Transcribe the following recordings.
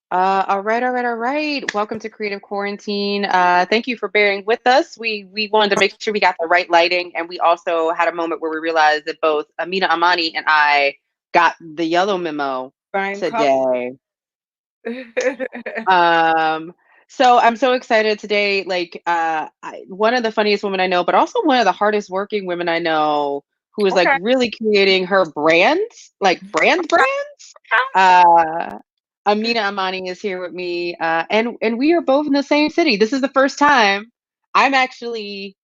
All right. Welcome to Creative Quarantine. Thank you for bearing with us. We wanted to make sure we got the right lighting, and we also had a moment where we realized that both Aminah Imani and I got the yellow memo Same color. today. Um, so I'm so excited today. One of the funniest women I know, but also one of the hardest working women I know, who is like Okay. really creating her brands, like brands. Okay. Uh, Aminah Amani is here with me, and we are both in the same city. This is the first time I'm actually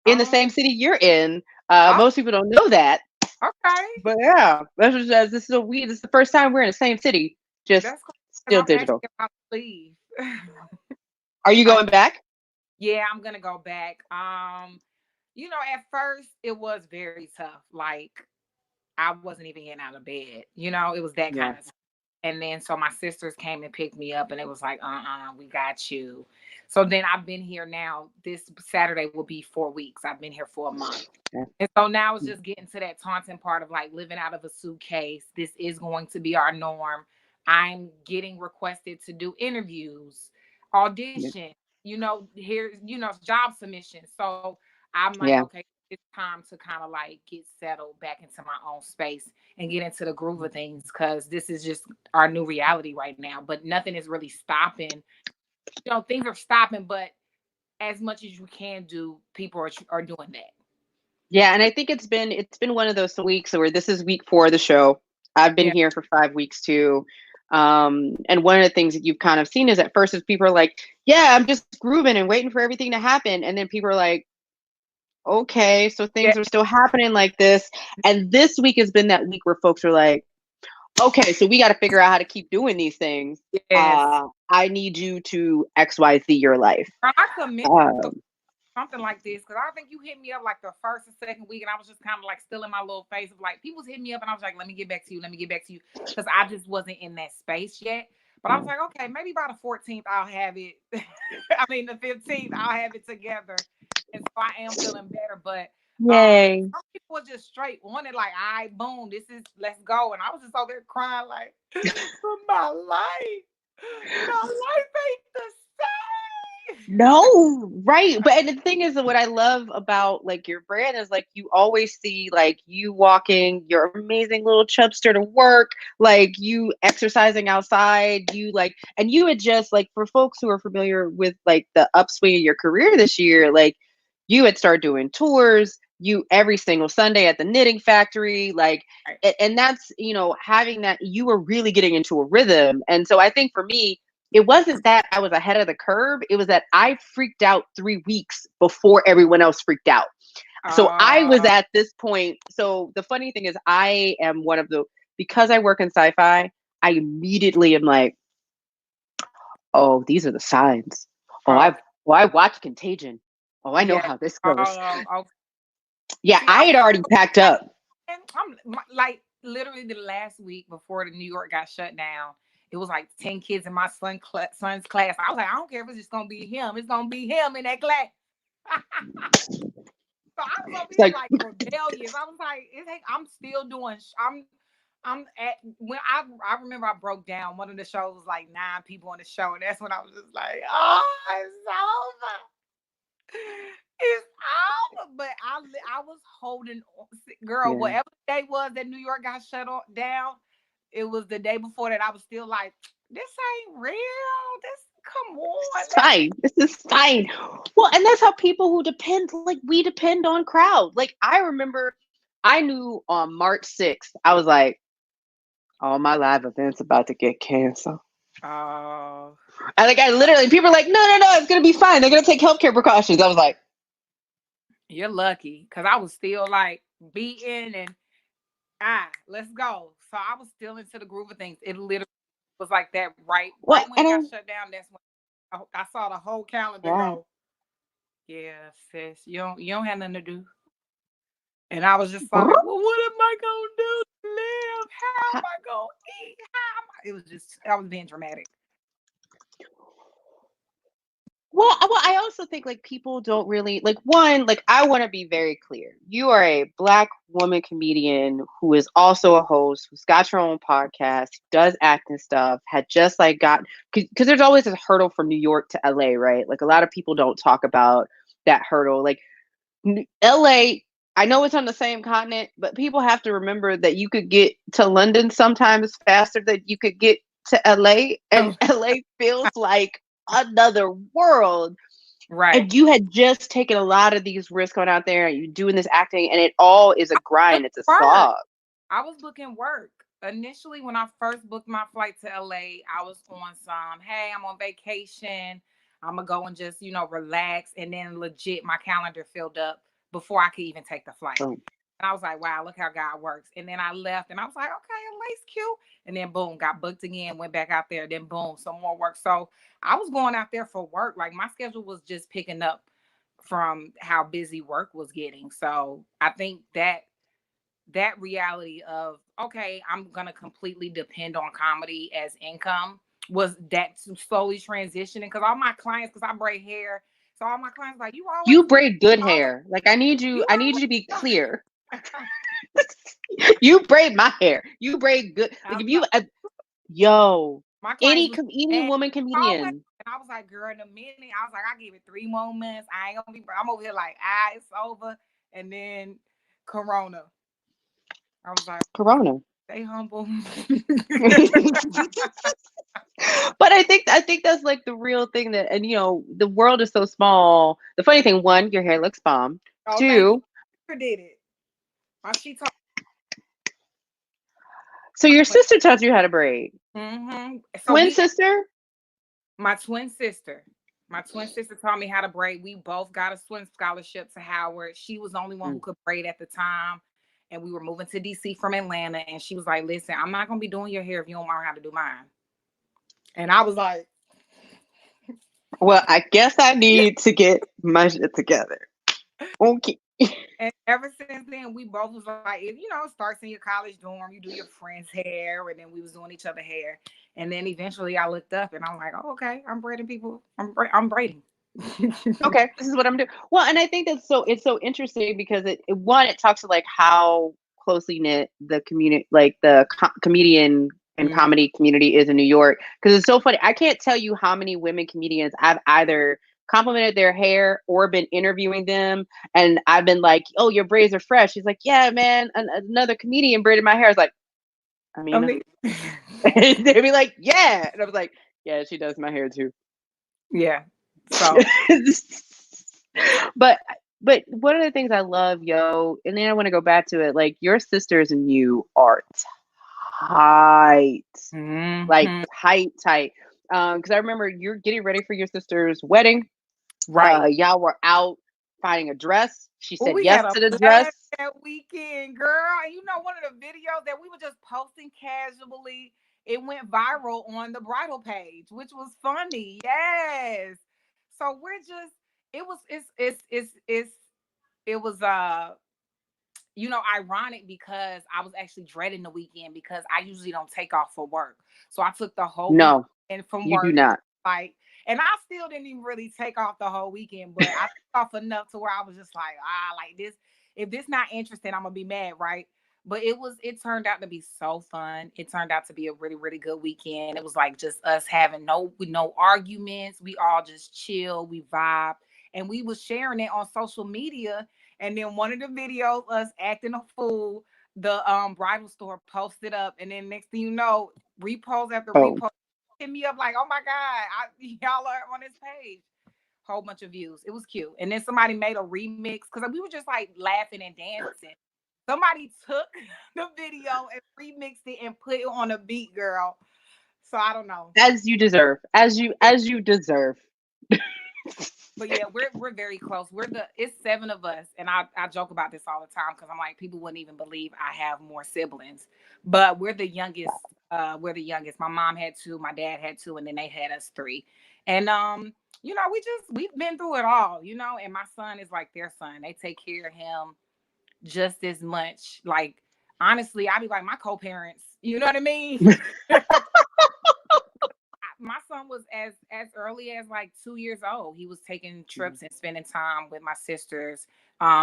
in the Um, same city you're in. oh, Most people don't know that, okay. but yeah, this is the first time we're in the same city, just That's cool. Because still I'm actually digital. about to leave. Are you I'm, going back? yeah, I'm gonna go back. At first it was very tough. Like I wasn't even getting out of bed. It was that kind Yeah. of time. And then so my sisters came and picked me up and it was like, we got you. So then I've been here now. This Saturday will be 4 weeks. I've been here for a month. Yeah. And so now it's just getting to that taunting part of like living out of a suitcase. This is going to be our norm. I'm getting requested to do interviews, Yeah. audition, here, job submissions. So I'm like, Yeah. okay, it's time to kind of like get settled back into my own space and get into the groove of things because this is just our new reality right now. But nothing is really stopping. Things are stopping, but as much as you can do, people are doing that. Yeah, and I think it's been one of those weeks where this is week 4 of the show. I've been Yeah. here for 5 weeks too. And one of the things that you've kind of seen is at first is people are like, yeah, I'm just grooving and waiting for everything to happen. And then people are like, okay, so Yeah. things are still happening like this. And this week has been that week where folks are like, okay, so we got to figure out how to keep doing these things. Yes. I need you to XYZ your life. I commit to Um, something like this because I think you hit me up like the first and second week, and I was just kind of like still in my little phase of like people's hitting me up, and I was like, let me get back to you, let me get back to you, because I just wasn't in that space yet. But I was like, okay, maybe by the 14th I'll have it. I mean, the 15th I'll have it together, and so I am feeling better. But Yay. some people are just straight on it, like, all right, boom, this is let's go, and I was just over there crying like, my life, my life ain't the same. No, right. But and the thing is that what I love about like your brand is like you always see like you walking your amazing little chubster to work, like you exercising outside, you like and you had just like for folks who are familiar with like the upswing of your career this year, like you had started doing tours, you every single Sunday at the knitting factory, like Right. and that's, having that you were really getting into a rhythm. And so I think for me, it wasn't that I was ahead of the curve. It was that I freaked out 3 weeks before everyone else freaked out. So I was Uh, at this point. So the funny thing is, I am one of the, because I work in sci fi, I immediately am like, oh, these are the signs. Oh, okay. I watched Contagion. Oh, I know Yeah. how this goes. Okay. Yeah, See, I I'm had already packed up. like literally the last week before the New York got shut down. It was like 10 kids in my son's class. I was like, I don't care if it's just gonna be him. It's gonna be him in that class. So I was over It's here like, like rebellious. I was like, I'm still doing. I'm at when I remember I broke down. One of the shows was like 9 people on the show, and that's when I was just like, oh, it's over. It's over. But I was holding on. Girl, yeah. whatever the day was that New York got down, it was the day before that I was still like, this ain't real. This come on. It's fine. This is fine. Well, and that's how people who depend, like we depend on crowd. Like I remember, I knew on March 6th, I was like, all my live events about to get canceled. Oh, And like I literally, people are like, no, it's gonna be fine. They're gonna take healthcare precautions. I was like, you're lucky. Cause I was still like beating and let's go. So I was still into the groove of things. It literally was like that right what? when it And got then, shut down. That's when I saw the whole calendar yeah, go. Yeah, sis, you don't have nothing to do. And I was just like, Brrr. well, what am I gonna do to live? How am I gonna eat? It was just I was being dramatic. Well, I also think like people don't really like one, like I want to be very clear. You are a Black woman comedian who is also a host, who's got your own podcast, does acting stuff, had just like got because there's always a hurdle from New York to LA, right? Like a lot of people don't talk about that hurdle. Like LA, I know it's on the same continent, but people have to remember that you could get to London sometimes faster than you could get to LA, and Oh, LA feels like another world. right. And you had just taken a lot of these risks going out there, and you doing this acting, and it all is a Look, grind. It's a work. slog. I was booking work. Initially, when I first booked my flight to LA, I was on some, hey, I'm on vacation. I'm gonna go and just, relax. And then legit, my calendar filled up before I could even take the flight. Oh, And I was like, wow, look how God works. And then I left and I was like, okay, LA's cute. And then boom, got booked again, went back out there. Then boom, some more work. So I was going out there for work. Like my schedule was just picking up from how busy work was getting. So I think that reality of, okay, I'm gonna completely depend on comedy as income was that slowly transitioning, because all my clients, because I braid hair, so all my clients like, you braid good always hair. Like you I need you to be always clear. You braid my hair. You braid good. Like I'm if not, you, yo, my clients any was mad woman always, comedian. and I was like, girl, in a minute, I was like, I give it 3 more months, I ain't gonna be, I'm over here like, it's over. And then Corona, I was like, Corona. stay humble. But I think that's like the real thing that, and the world is so small. The funny thing, one, your hair looks bomb. Oh, thank you. Two, She did it. She told so my your twin. sister taught you how to braid. So Twin sister? my twin sister, taught me how to braid. We both got a swim scholarship to Howard. She was the only one who Mm. could braid at the time. And we were moving to DC from Atlanta. And she was like, listen, I'm not going to be doing your hair if you don't learn how to do mine. And I was like, Well, I guess I need to get my shit together. Okay. and ever since then, we both was like, starts in your college dorm, you do your friend's hair, and then we was doing each other hair. And then eventually I looked up and I'm like, oh, okay, I'm braiding people. I'm braiding. Okay, this is what I'm doing. Well, and I think that's it's so interesting because one, it talks to like how closely knit the community, like the comedian and Mm. comedy community is in New York. Because it's so funny. I can't tell you how many women comedians I've either complimented their hair or been interviewing them, and I've been like, "Oh, your braids are fresh." She's like, "Yeah, man, another comedian braided my hair." I was like, I "Aminah," mean, they'd be like, "Yeah," and I was like, "Yeah, she does my hair too." yeah. So but one of the things I love, yo, and then I want to go back to it, like your sisters and you are tight, like mhm. tight. Because I remember you're getting ready for your sister's wedding. Right. Y'all were out finding a dress. She Oh, said we yes had a to the dress. blast that weekend, girl. And one of the videos that we were just posting casually, it went viral on the bridal page, which was funny. Yes. So we're just, it was, it was, ironic because I was actually dreading the weekend because I usually don't take off for work. So I took the whole No, weekend from you do work, not. like, and I still didn't even really take off the whole weekend, but I took off enough to where I was just like, like this, if this not interesting, I'm gonna be mad, right? But it turned out to be so fun. It turned out to be a really, really good weekend. It was like just us having no arguments. We all just chill, we vibe, and we was sharing it on social media. And then one of the videos, us acting a fool, the bridal store posted up, and then next thing you know, repost after Oh, repost hit me up like, oh my God, y'all are on this page. Whole bunch of views. It was cute. And then somebody made a remix because we were just like laughing and dancing. Somebody took the video and remixed it and put it on a beat, girl. So I don't know. as you deserve, as you deserve. But yeah, we're very close. It's seven of us, and I joke about this all the time because I'm like, people wouldn't even believe I have more siblings. But we're the youngest. We're the youngest. My mom had two, my dad had two, and then they had us three. And we've been through it all, and my son is like their son. They take care of him just as much. Like, honestly, I'd be like my co-parents, you know what I mean? my son was as early as like 2 years old. He was taking trips and spending time with my sisters,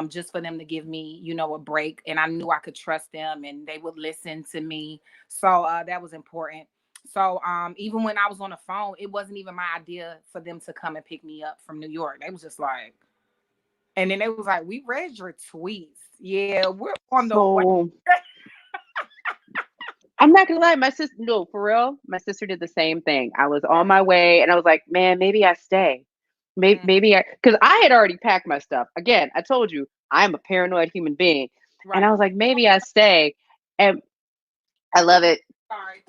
just for them to give me, a break. And I knew I could trust them, and they would listen to me. So that was important. So even when I was on the phone, it wasn't even my idea for them to come and pick me up from New York. They was just like, and then they was like, "We read your tweets. Yeah, we're on the way." So I'm not gonna lie, my sister, no, for real, my sister did the same thing. I was on my way and I was like, man, maybe I stay. Maybe because I had already packed my stuff. Again, I told you, I'm a paranoid human being. And I Right. was like, maybe I stay. And I love it. Sorry.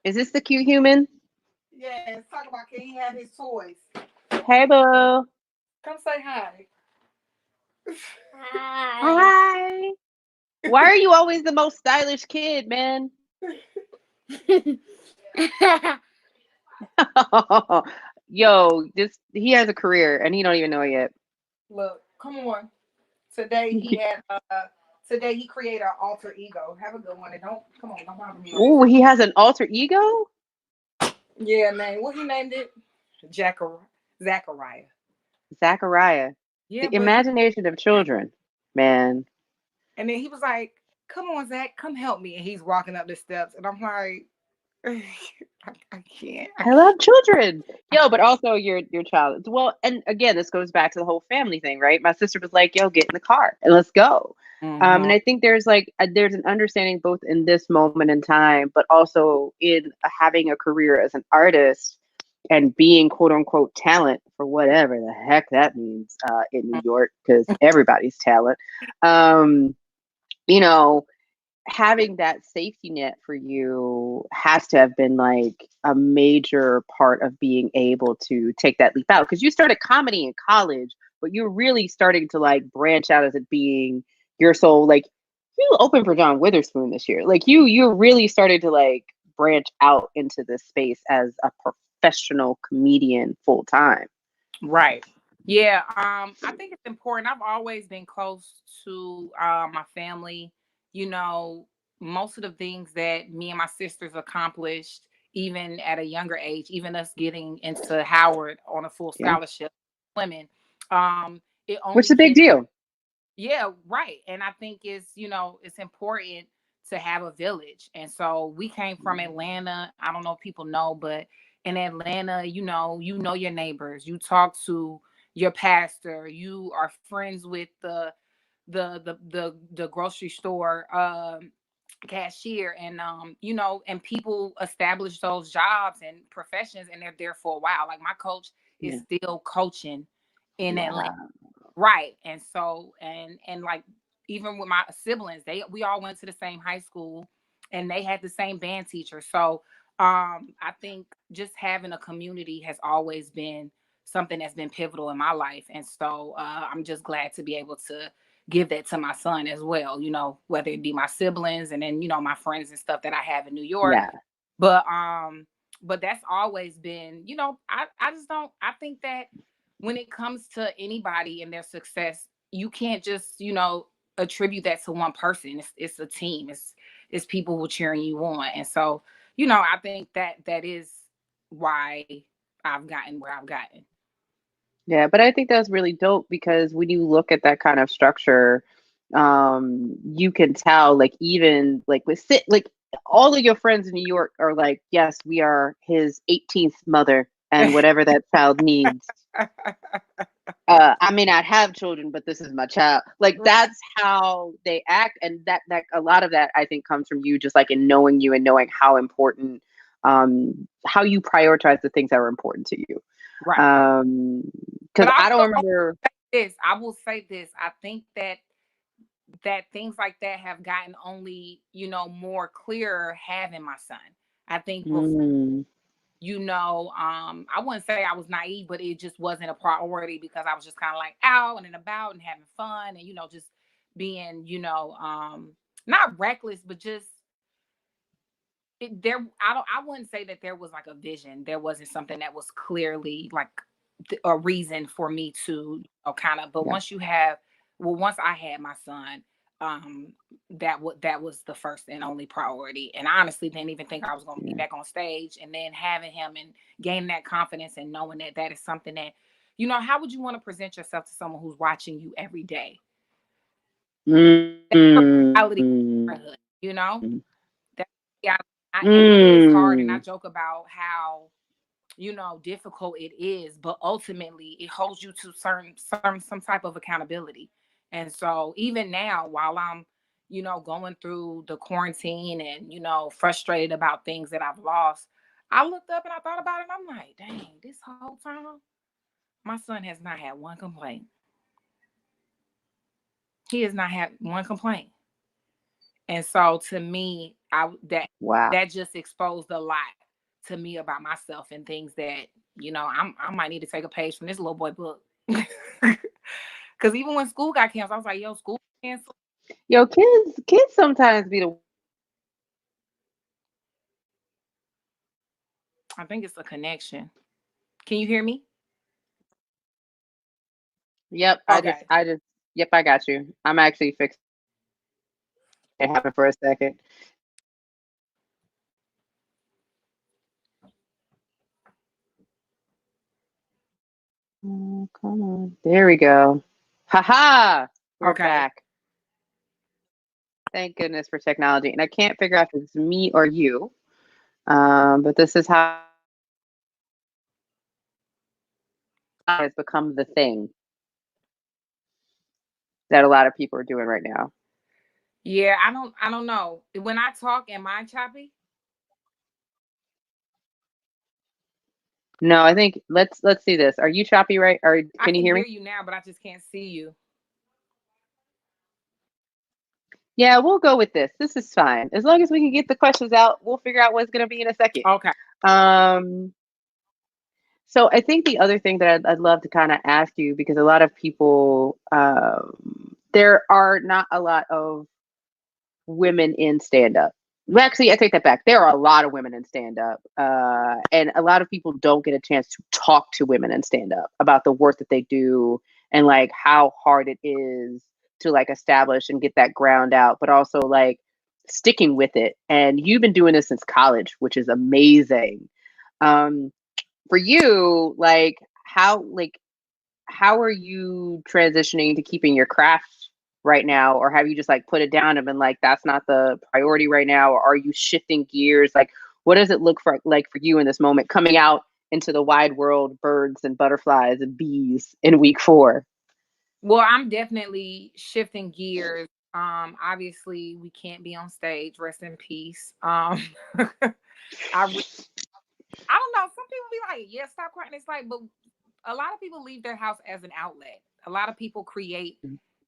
Is this the cute human? Yes. Talk about, can he have his toys? Hey, boo. Come say hi. Hi. Hi. Why are you always the most stylish kid, man? Yo, he has a career and he don't even know it yet. Look, come on. Today he created an alter ego. Have a good one. And don't bother me. Oh, he has an alter ego? Yeah, man. What he named it? Zachariah. Zachariah. Yeah, The but imagination of children, man. and then he was like, "Come on, Zach, come help me." And he's walking up the steps, and I'm like, I can't. I love children. Yo, but also your child. Well, and again, this goes back to the whole family thing, right? My sister was like, "Yo, get in the car and let's go." And Mhm. I think there's like there's an understanding both in this moment in time, but also in having a career as an artist and being quote unquote talent for whatever the heck that means in New York, because everybody's talent. Um, you know, having that safety net for you has to have been like a major part of being able to take that leap out, because you started comedy in college, but you're really starting to like branch out as it being your soul. Like you opened for John Witherspoon this year. Like you really started to like branch out into this space as a professional comedian full time. Right. Yeah. I think it's important. I've always been close to my family. You know, most of the things that me and my sisters accomplished, even at a younger age, even us getting into Howard on a full Yeah, scholarship, women, it which only is a big came. deal. Yeah, right. And I think it's important to have a village. And so we came from Atlanta. I don't know if people know, but in Atlanta, you know your neighbors. You talk to your pastor. You are friends with the grocery store cashier, and and people establish those jobs and professions, and they're there for a while. Like my coach is Yeah. still coaching in Atlanta. Wow. Right. And so and like even with my siblings, we all went to the same high school and they had the same band teacher. So I think just having a community has always been something that's been pivotal in my life. And so I'm just glad to be able to give that to my son as well, whether it be my siblings and then, my friends and stuff that I have in New York. Yeah. But that's always been, I just don't I think that when it comes to anybody and their success, you can't just, attribute that to one person. It's a team. It's people who cheering you on. And so, I think that is why I've gotten where I've gotten. Yeah, but I think that's really dope because when you look at that kind of structure, you can tell like even like like all of your friends in New York are like, yes, we are his 18th mother and whatever that child needs. I may not have children, but this is my child. Like that's how they act, and that a lot of that I think comes from you, just like in knowing you and knowing how important, how you prioritize the things that are important to you. Right. But Because I don't remember. I will say this. I think that things like that have gotten only, more clearer having my son. I think before, Mm, I wouldn't say I was naive, but it just wasn't a priority because I was just kind of like out and about and having fun and, just being, not reckless, but just I wouldn't say that there was like a vision. There wasn't something that was clearly like a reason for me to, kind of, but yeah. once I had my son, that was the first and only priority. And I honestly didn't even think I was going to get back on stage. And then having him and gaining that confidence and knowing that that is something that, you know, how would you want to present yourself to someone who's watching you every day? That's the reality of parenthood, you know? That's the reality. And it is hard. And I joke about how, you know, difficult it is, but ultimately it holds you to some type of accountability. And so even now, while I'm, you know, going through the quarantine and, you know, frustrated about things that I've lost, I looked up and I thought about it and I'm like, dang, this whole time, my son has not had one complaint. He has not had one complaint. And so to me, that just exposed a lot to me about myself and things that, you know, I might need to take a page from this little boy book. Because even when school got canceled, I was like, yo, school canceled. Yo, kids sometimes be the. I think it's a connection. Can you hear me? Yep, Okay. yep, I got you. I'm actually fixing it happen for a second. Oh, come on. There we go. Haha, we're Okay. back. Thank goodness for technology. And I can't figure out if it's me or you. But this is how it has become the thing that a lot of people are doing right now. Yeah, I don't know. When I talk, am I choppy? No, I think let's see this. Are you choppy right? Or I can you can hear hear me? you now, but I just can't see you. Yeah, we'll go with this. This is fine. As long as we can get the questions out, we'll figure out what's gonna be in a second. Okay. Um, so I think the other thing that I'd love to kind of ask you, because a lot of people, there are not a lot of women in stand up. Well, actually, I take that back. There are a lot of women in stand up, and a lot of people don't get a chance to talk to women in stand up about the work that they do and like how hard it is to like establish and get that ground out, but also like sticking with it. And you've been doing this since college, which is amazing. Um, for you, how are you transitioning to keeping your craft right now, or have you just like put it down and been like that's not the priority right now, or are you shifting gears? Like what does it look for like for you in this moment coming out into the wide world, birds and butterflies and bees in week 4? Well, I'm definitely shifting gears. Obviously we can't be on stage. Rest in peace. I don't know. Some people be like, yeah, stop crying. It's like, but a lot of people leave their house as an outlet. A lot of people create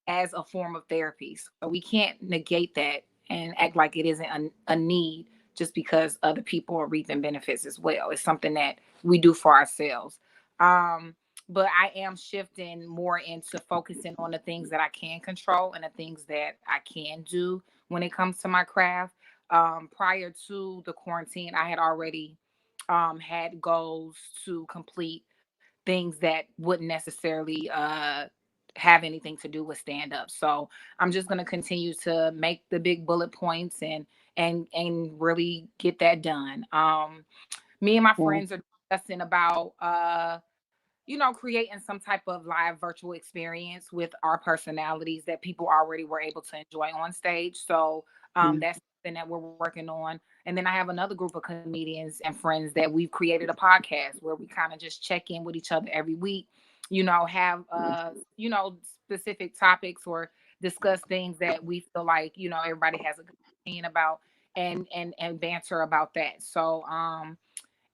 as a form of therapy. So we can't negate that and act like it isn't a need just because other people are reaping benefits as well. It's something that we do for ourselves. Um, but I am shifting more into focusing on the things that I can control and the things that I can do when it comes to my craft. Prior to the quarantine, I had already had goals to complete things that wouldn't necessarily have anything to do with stand up. So I'm just going to continue to make the big bullet points and really get that done. Me and my Yeah. friends are discussing about you know, creating some type of live virtual experience with our personalities that people already were able to enjoy on stage. So Mm. that's something that we're working on. And then I have another group of comedians and friends that we've created a podcast where we kind of just check in with each other every week, you know, have you know, specific topics or discuss things that we feel like, you know, everybody has a good opinion about and banter about that. So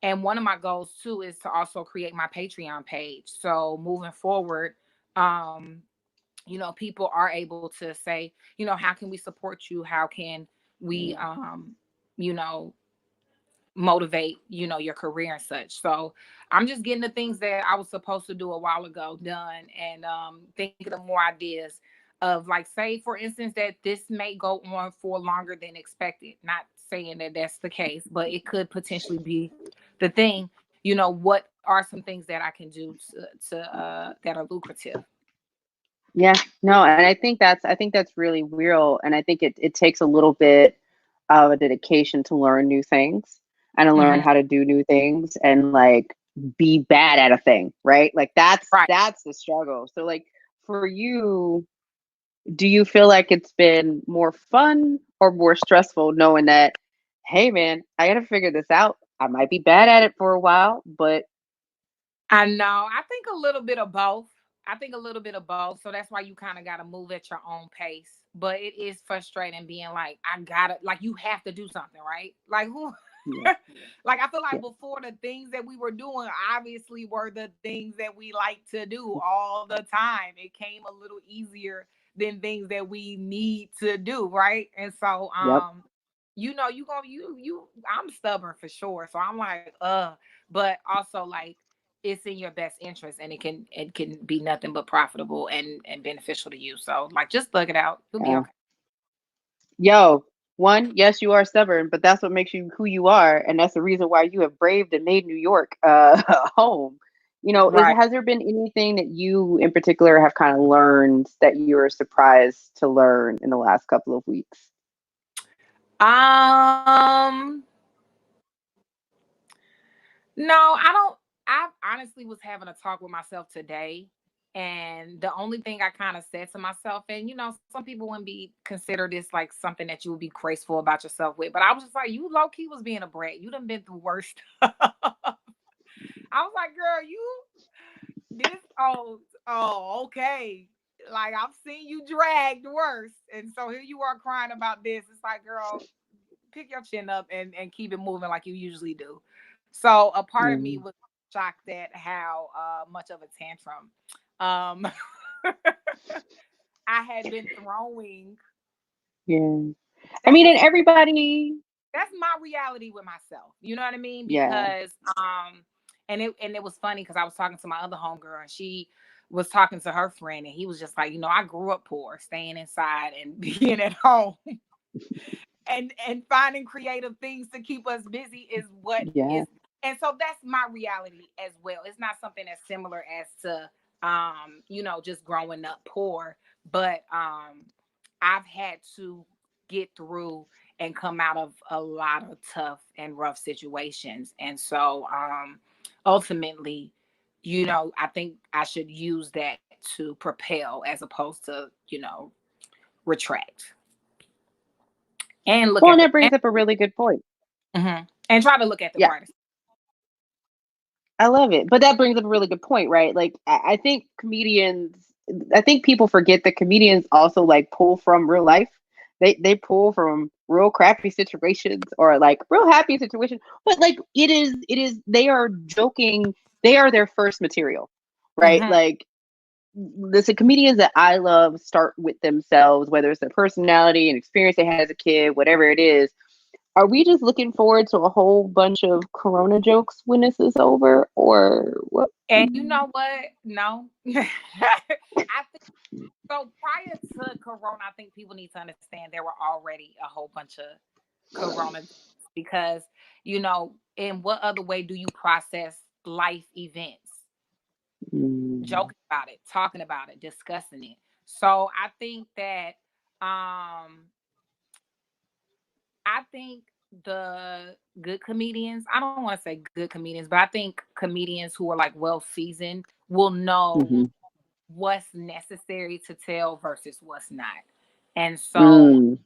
and one of my goals too is to also create my Patreon page. So moving forward, um, you know, people are able to say, you know, how can we support you? How can we, you know, motivate, you know, your career and such. So I'm just getting the things that I was supposed to do a while ago done and thinking of more ideas of like, say, for instance, that this may go on for longer than expected. Not saying that that's the case, but it could potentially be the thing. You know, what are some things that I can do to that are lucrative? Yeah, no, and I think that's really real, and I think it takes a little bit of a dedication to learn new things and to learn Hmm. how to do new things and like be bad at a thing, right? Like Right. that's the struggle. So like for you, do you feel like it's been more fun or more stressful knowing that, hey man, I got to figure this out. I might be bad at it for a while, but I know. I think a little bit of both. I think a little bit of both. So that's why you kind of got to move at your own pace. But it is frustrating being like, I gotta, like, you have to do something, right? Like, who, yeah, like, I feel yeah, like before the things that we were doing obviously were the things that we like to do all the time. It came a little easier than things that we need to do, right? And so, yep. you go, I'm stubborn for sure. So I'm like, but also like, it's in your best interest and it can be nothing but profitable and beneficial to you. So like just thug it out. You'll be Yeah. okay. Yo, one, yes, you are stubborn, but that's what makes you who you are, and that's the reason why you have braved and made New York home. You know, is Right. has there been anything that you in particular have kind of learned that you were surprised to learn in the last couple of weeks? Um no, I don't. I honestly was having a talk with myself today. And the only thing I kind of said to myself, and some people wouldn't be consider this like something that you would be graceful about yourself with, but I was just like, you low key was being a brat. You done been through worse stuff. I was like, girl, you this okay. Like I've seen you dragged worse. And so here you are crying about this. It's like, girl, pick your chin up and keep it moving like you usually do. So a part of me Mm, was shocked at how much of a tantrum um I had been throwing. yeah. I That's mean, and just everybody, that's my reality with myself. You know what I mean? yeah. Because and it was funny because I was talking to my other homegirl and she was talking to her friend and he was just like, I grew up poor, staying inside and being at home and finding creative things to keep us busy is what Yeah. is. And so that's my reality as well. It's not something as similar as to just growing up poor, but I've had to get through and come out of a lot of tough and rough situations. And so ultimately, I think I should use that to propel as opposed to, retract and look Well, at and the that brings up a really good point. and try to look at the Yeah, brightest. I love it. But that brings up a really good point, right? Like, I think I think people forget that comedians also like pull from real life. They pull from real crappy situations or like real happy situations. But like they are joking. They are their first material, right? Hmm. Like the comedians that I love start with themselves, whether it's their personality and experience they had as a kid, whatever it is. Are we just looking forward to a whole bunch of Corona jokes when this is over, or what? And you know what? No, I think so. Prior to Corona, I think people need to understand there were already a whole bunch of Corona because in what other way do you process life events? Mm, Joking about it, talking about it, discussing it. So um I think the good comedians, I don't want to say good comedians, but I think comedians who are like well seasoned will know mhm, what's necessary to tell versus what's not. And mm,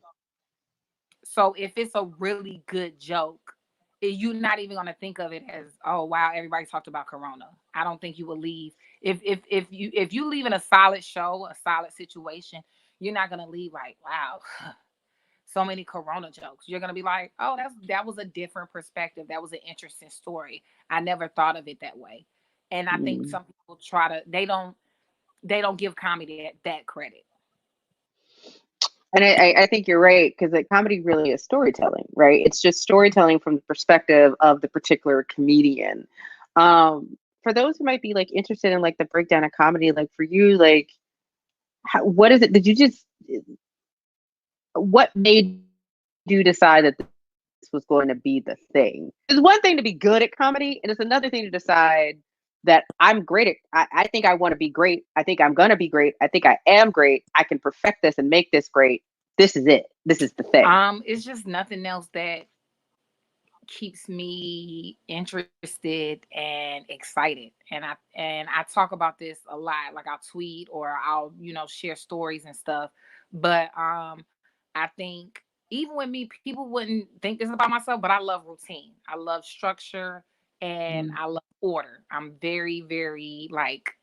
so if it's a really good joke, you're not even going to think of it as, oh wow, everybody talked about Corona. I don't think you will leave if you leave in a solid show, a solid situation, you're not going to leave like, wow, so many Corona jokes. You're gonna be like, oh, that was a different perspective. That was an interesting story. I never thought of it that way. And I think mm. some people try to they don't give comedy that credit. And I think you're right because like comedy really is storytelling, right? It's just storytelling from the perspective of the particular comedian. For those who might be like interested in like the breakdown of comedy, like for you, like what is it? Did you just what made you decide that this was going to be the thing? It's one thing to be good at comedy, and it's another thing to decide that I'm great at. I think I want to be great. I think I'm gonna be great. I think I am great. I can perfect this and make this great. This is it. This is the thing. It's just nothing else that keeps me interested and excited. And I talk about this a lot. Like I'll tweet or I'll, share stories and stuff. But I think even with me, people wouldn't think this about myself, but I love routine. I love structure and Mm. I love order. I'm very, very like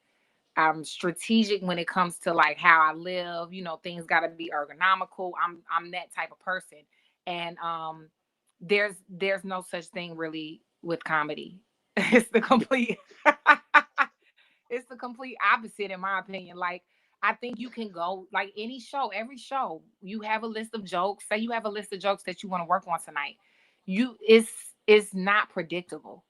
I'm strategic when it comes to like how I live. Things got to be ergonomical. I'm that type of person. And there's no such thing really with comedy. It's the complete it's the complete opposite in my opinion. Like I think you can go like any show, every show, you have a list of jokes. Say you have a list of jokes that you want to work on tonight. You it's not predictable.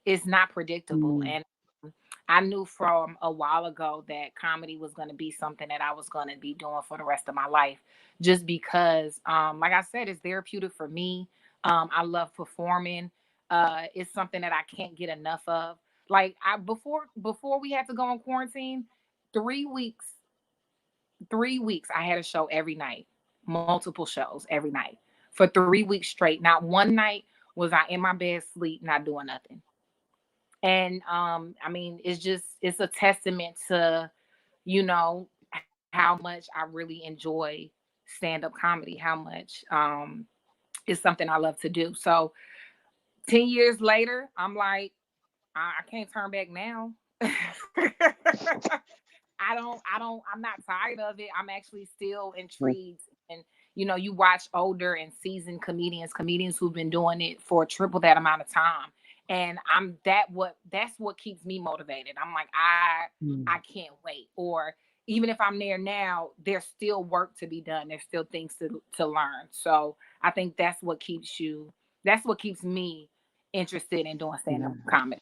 It's not predictable. Mm. And I knew from a while ago that comedy was going to be something that I was going to be doing for the rest of my life, just because, like I said, it's therapeutic for me. I love performing. It's something that I can't get enough of. Like before we had to go on quarantine, 3 weeks, 3 weeks, I had a show every night, multiple shows every night for 3 weeks straight. Not one night was I in my bed sleep, not doing nothing. And I mean, it's a testament to, you know, how much I really enjoy stand-up comedy, how much it's something I love to do. So 10 years later, I'm like, I can't turn back now. I'm not tired of it. I'm actually still Mm. intrigued. And you watch older and seasoned comedians who've been doing it for triple that amount of time. And that's what keeps me motivated. I'm like, I Mm. can't wait. Or even if I'm there now, there's still work to be done. There's still things to learn. So I think that's what keeps me interested in doing stand-up Yeah. comedy.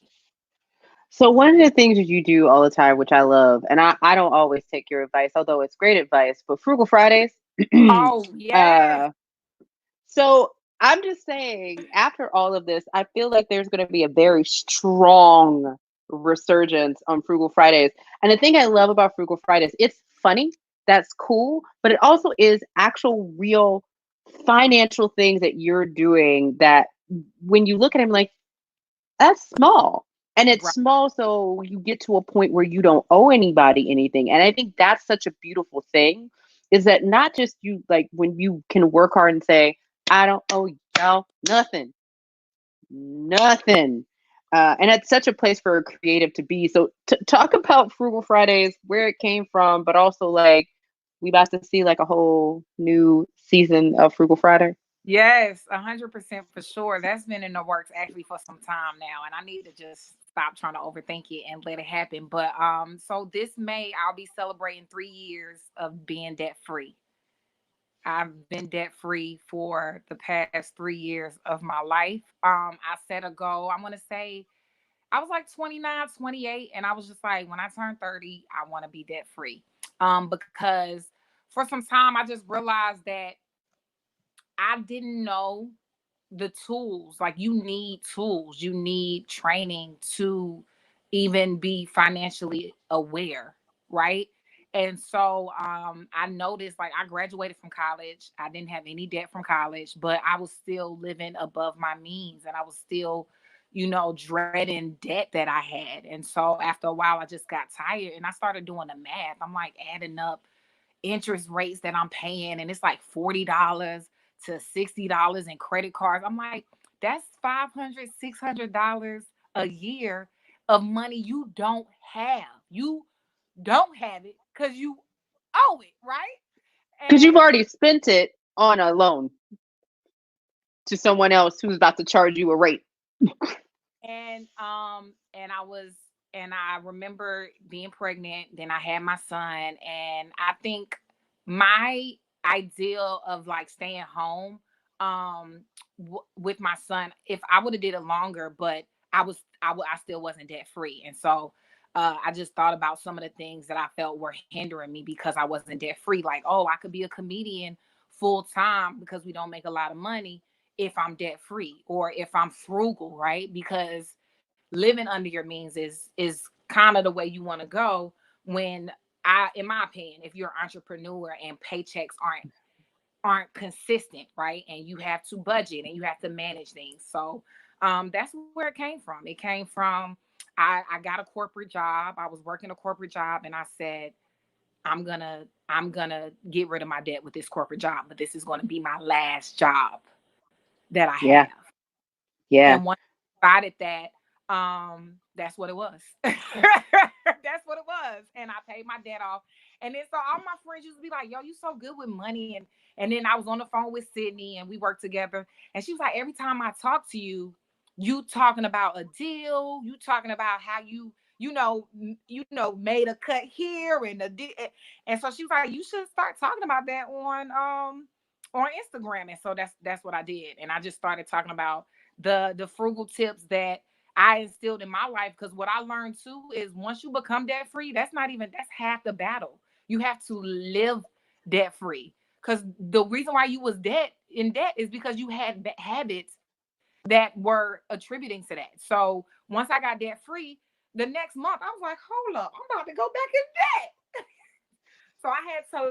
So one of the things that you do all the time, which I love, and I don't always take your advice, although it's great advice, but Frugal Fridays. Oh yes. uh, so I'm just saying, after all of this, I feel like there's going to be a very strong resurgence on Frugal Fridays. And the thing I love about Frugal Fridays, it's funny, that's cool, but it also is actual real financial things that you're doing that when you look at them like that's small. And it's Right. small so you get to a point where you don't owe anybody anything. And I think that's such a beautiful thing is that not just you like when you can work hard and say, I don't owe y'all nothing, nothing. And it's such a place for a creative to be. So talk about Frugal Fridays, where it came from, but also like we about to see like a whole new season of Frugal Friday. Yes, 100% for sure. That's been in the works actually for some time now, and I need to just stop trying to overthink it and let it happen. But so this May I'll be celebrating 3 years of being debt free. I've been debt free for the past 3 years of my life. I set a goal. I'm gonna say I was like 29, 28, and I was just like, when I turn 30, I want to be debt free. Because for some time I just realized that I didn't know the tools. Like you need tools, you need training to even be financially aware, right? And so I noticed like I graduated from college. I didn't have any debt from college, but I was still living above my means and I was still, dreading debt that I had. And so after a while I just got tired and I started doing the math. I'm like adding up interest rates that I'm paying, and it's like $40 to $60 in credit cards. I'm like, that's $500, $600 a year of money you don't have. You don't have it because you owe it, right? Because you've And already spent it on a loan to someone else who's about to charge you a rate. and I remember being pregnant, then I had my son, and I think my ideal of like staying home with my son, if I would have did it longer, but I still wasn't debt free. And so I just thought about some of the things that I felt were hindering me because I wasn't debt free. Like, oh, I could be a comedian full time because we don't make a lot of money if I'm debt free or if I'm frugal, right? Because living under your means is kind of the way you want to go when in my opinion, if you're an entrepreneur and paychecks aren't consistent, right? And you have to budget and you have to manage things. So that's where it came from. It came from I got a corporate job. I was working a corporate job and I said, I'm gonna get rid of my debt with this corporate job, but this is gonna be my last job that I Yeah. have. Yeah. And once I decided that, that's what it was. That's what it was. And I paid my debt off. And then so all my friends used to be like, yo, you so good with money. And then I was on the phone with Sydney and we worked together. And she was like, every time I talk to you, you talking about a deal, you talking about how made a cut here and a deal. And so she was like, you should start talking about that on Instagram. And so that's what I did. And I just started talking about the frugal tips that I instilled in my life. Because what I learned too is once you become debt free, that's half the battle. You have to live debt free. Because the reason why you was in debt is because you had habits that were attributing to that. So once I got debt free, the next month I was like, hold up, I'm about to go back in debt. So I had to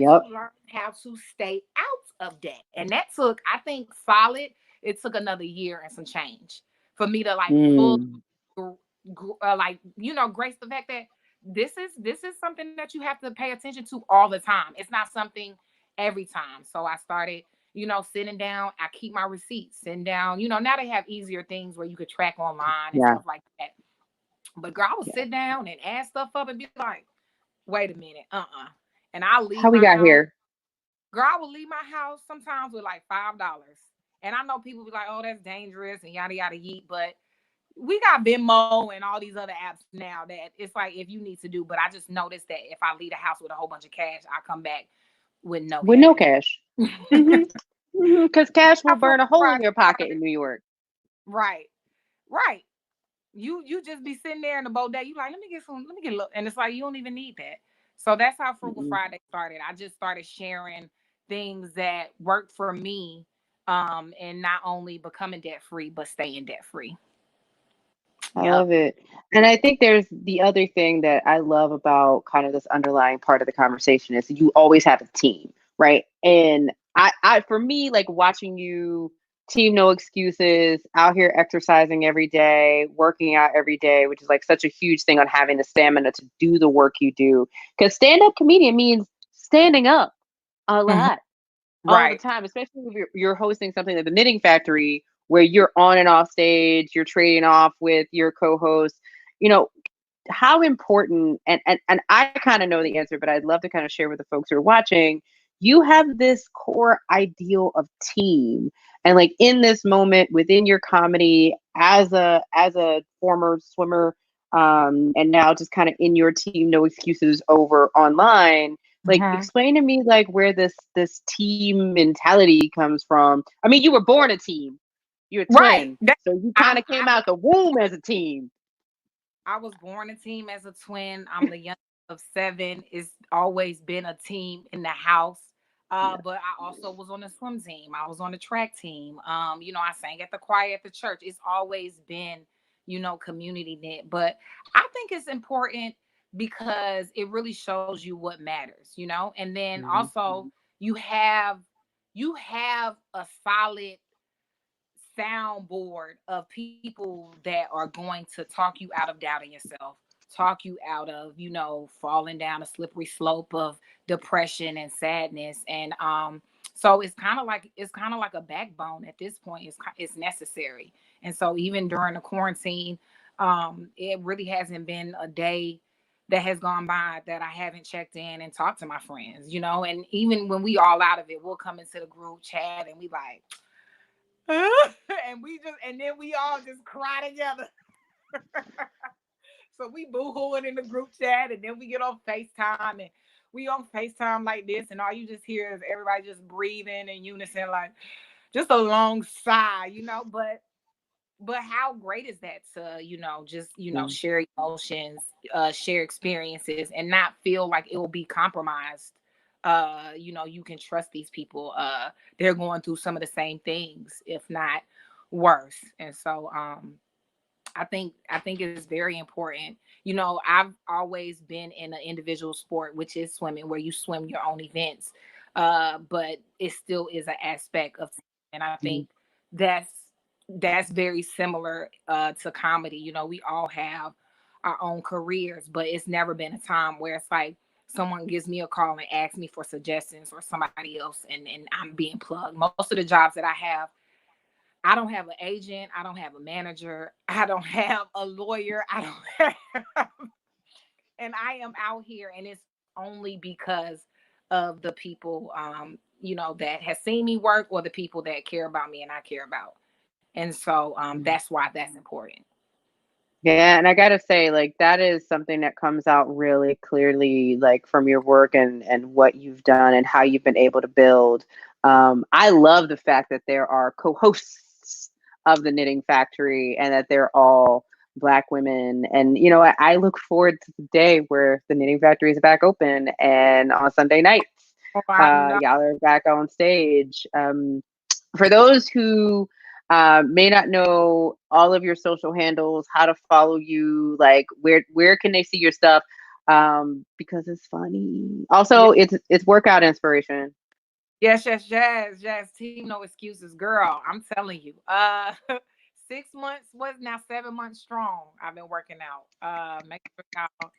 Yep. learn how to stay out of debt. And that took, I think, it took another year and some change for me to like full Mm. grace the fact that this is something that you have to pay attention to all the time. It's not something every time. So I started, sitting down. I keep my receipts, sitting down. Now they have easier things where you could track online and Yeah. stuff like that. But girl, I would Yeah. sit down and add stuff up and be like, wait a minute, and I'll leave How we my got house. here? Girl, I will leave my house sometimes with like $5. And I know people be like, oh, that's dangerous and yada yada yeet. But we got Venmo and all these other apps now that it's like if you need to do. But I just noticed that if I leave the house with a whole bunch of cash, I come back with no With no cash. cash. Because cash will I feel burn a hole in Friday your pocket started. in New York. Right. Right. You just be sitting there in the bodega. You like, let me get a look. And it's like you don't even need that. So that's how Frugal Mm-mm. Friday started. I just started sharing things that worked for me, and not only becoming debt free, but staying debt free. I Yep. love it. And I think there's the other thing that I love about kind of this underlying part of the conversation is you always have a team, right? And for me, like watching you team no excuses, out here exercising every day, working out every day, which is like such a huge thing on having the stamina to do the work you do. Because stand-up comedian means standing up a Mhm. lot all the Right. time, especially if you're hosting something like the Knitting Factory where you're on and off stage, you're trading off with your co-host. You know, how important and I kind of know the answer, but I'd love to kind of share with the folks who are watching. You have this core ideal of team. And like in this moment within your comedy as a former swimmer, and now just kind of in your team, no excuses over online, like Mhm. explain to me like where this team mentality comes from. I mean, you were born a team. You're a Right. twin. So you kind of came I'm out the womb as a team. I was born a team as a twin. I'm the youngest of seven. It's always been a team in the house. Yeah. But I also was on the swim team. I was on the track team. I sang at the choir at the church. It's always been, community knit. But I think it's important because it really shows you what matters, And then Mhm. also you have a solid soundboard of people that are going to talk you out of doubting yourself, talk you out of, falling down a slippery slope of depression and sadness. And so it's kind of like a backbone at this point. It's necessary. And so even during the quarantine, it really hasn't been a day that has gone by that I haven't checked in and talked to my friends, and even when we all out of it, we'll come into the group chat and we like, and then we all just cry together. So we boo-hooing in the group chat, and then we get on FaceTime, and we on FaceTime like this, and all you just hear is everybody just breathing in unison, like just a long sigh, But how great is that to, just, Yeah. share emotions, share experiences, and not feel like it will be compromised. You can trust these people. They're going through some of the same things, if not worse. And so I think it is very important. You know, I've always been in an individual sport, which is swimming, where you swim your own events. But it still is an aspect of, and I think that's that's very similar to comedy. You know, we all have our own careers, but it's never been a time where it's like someone gives me a call and asks me for suggestions or somebody else, and I'm being plugged. Most of the jobs that I have, I don't have an agent. I don't have a manager. I don't have a lawyer. I don't have, and I am out here, and it's only because of the people, you know, that has seen me work, or the people that care about me and I care about. And so that's why that's important. Yeah, and I gotta say, like, that is something that comes out really clearly, like from your work and what you've done and how you've been able to build. I love the fact that there are co-hosts of the Knitting Factory and that they're all Black women. And I look forward to the day where the Knitting Factory is back open and on Sunday nights, Oh, I know. y'all are back on stage. For those who may not know all of your social handles, how to follow you, like where can they see your stuff? Because it's funny. Also, it's workout inspiration. Yes, yes, yes, yes. Team no excuses, girl. I'm telling you. 6 months was now 7 months strong. I've been working out. Make sure y'all.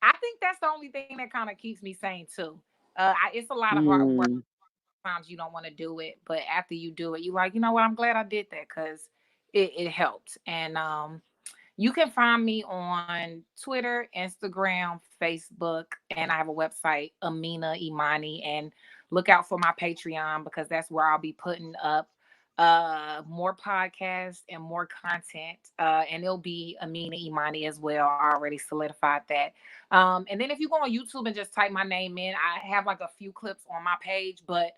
I think that's the only thing that kind of keeps me sane too. It's a lot of hard work. Mm. Sometimes you don't want to do it, but after you do it, you like, you know what? I'm glad I did that because it helped. And you can find me on Twitter, Instagram, Facebook, and I have a website, Aminah Imani. And look out for my Patreon because that's where I'll be putting up more podcasts and more content. And it'll be Aminah Imani as well. I already solidified that. And then if you go on YouTube and just type my name in, I have like a few clips on my page, but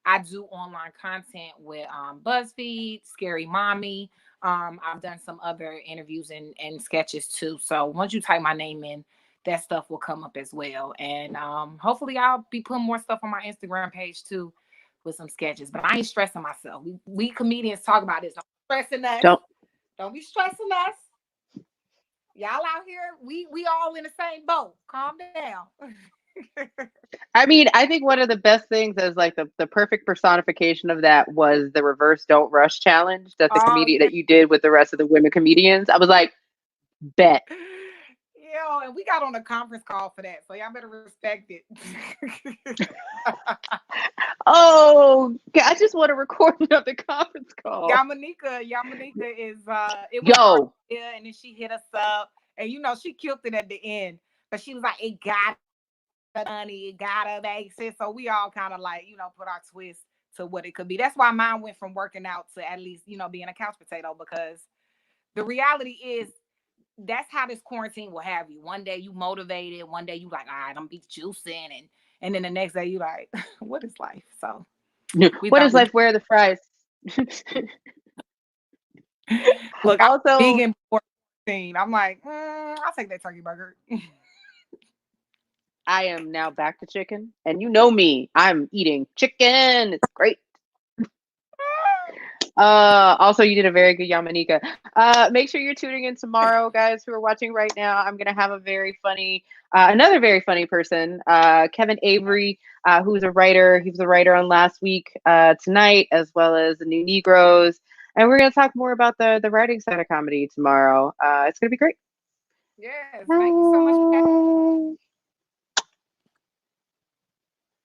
I do online content with Buzzfeed, Scary Mommy. I've done some other interviews and sketches too. So once you type my name in, that stuff will come up as well. And hopefully I'll be putting more stuff on my Instagram page too with some sketches. But I ain't stressing myself. We comedians talk about this. Don't be stressing us. Don't. Don't be stressing us. Y'all out here, we all in the same boat. Calm down. I mean, I think one of the best things is like the perfect personification of that was the reverse don't rush challenge that the Oh comedian yeah. that you did with the rest of the women comedians. I was like, bet. Yo, and we got on a conference call for that, so y'all better respect it. Oh, I just want to record another conference call. Yamanika is it was her Yo, idea, and then she hit us up, and she killed it at the end. But she was like, it gotta honey, it gotta make sense. So we all kind of like, put our twist to what it could be. That's why mine went from working out to at least, being a couch potato, because the reality is that's how this quarantine will have you. One day you motivated, one day you like, all right, I'm be juicing, and then the next day you like, what is life? So we what thought is we life? Where are the fries? look, I'm Also, vegan before quarantine. I'm like, I'll take that turkey burger. I am now back to chicken, and you know me, I'm eating chicken. It's great. Also, you did a very good Yamanika. Make sure you're tuning in tomorrow, guys, who are watching right now. I'm gonna have a very funny, another very funny person, Kevin Avery, who's a writer. He was a writer on Last Week, Tonight, as well as the New Negroes, and we're gonna talk more about the writing side of comedy tomorrow. It's gonna be great. Yes, thank you so much. Bye.